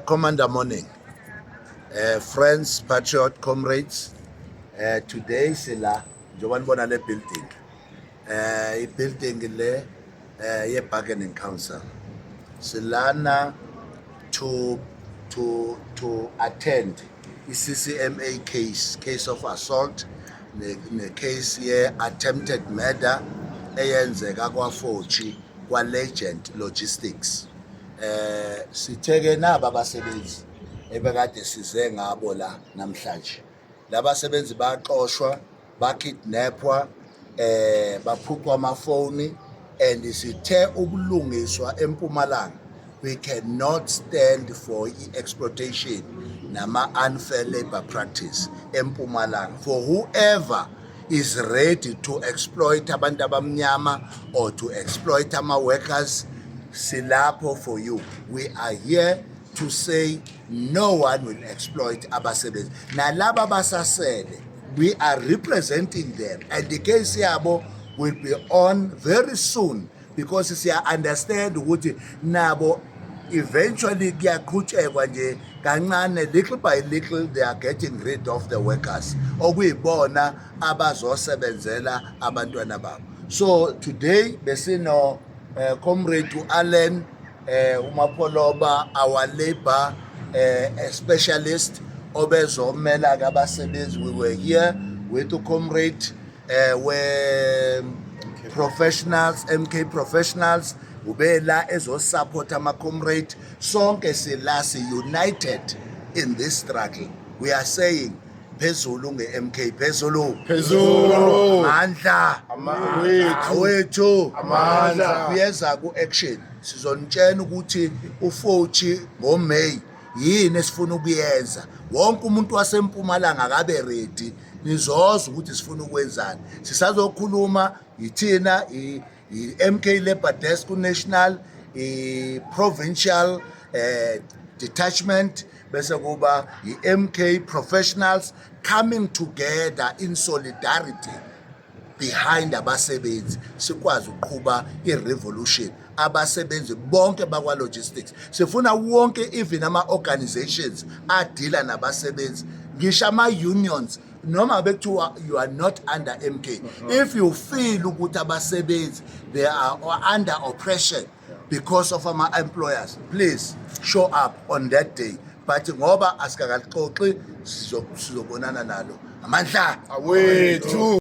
Commander morning, friends, patriot, comrades. Today sila njengoba nibona le building, i-building le ye-bargaining council. Silana to attend i-CCMA case of assault, ne case ye-attempted murder eyenzeka kwa-Forchi kwa-Legend Logistics. Sitheke naba abasebenzi ebekade size ngabo la namhlanje. Labasebenzi baxoshwa, bakidnapwa, baphucwa amafoni, and sithe ukulungiswa eMpumalanga. We cannot stand for exploitation nama unfair labor practice eMpumalanga. For whoever is ready to exploit abantu abamnyama or to exploit ama workers, silapho for you. We are here to say no one will exploit abasebenzi. Nalaba basasele, we are representing them, and the case yabo will be on very soon, because siya understand ukuthi nabo eventually kuyaqhutshekwa nje kancane, little by little they are getting rid of the workers okuyibona abazosebenzela abantwana babo. So today besino comrade Allen Umapoloba, our labor specialist obezomela kabasebenzi. We were here with the comrade professionals, MK professionals, ubela ezo support ama comrade. Sonke silasi united in this struggle. We are saying phezulu nge-MK, phezulu mandla awethu amandla. Kuyeza ku-action, sizonitshela ukuthi uForchi ngoMay yini esifuna ukuyenza. Wonke umuntu waseMpumalanga akabe ready, nizozwa ukuthi sifuna ukwenzani. Sisazokhuluma yithina i-MK Labor Desk National, i-provincial detachment, bese kuba i-MK professionals coming together in solidarity behind abasebenzi, sikwazi ukuqhuba i-revolution. Abasebenzi bonke bakwa logistics sifuna wonke, even ama-organizations adila nabasebenzi, ngisho ama-unions, noma bekuthiwa you are not under MK. If you feel ukuthi abasebenzi they are under oppression because of ama-employers, please show up on that day. But ngoba asikakalixoxi, sizobonana nalo amandla awethu.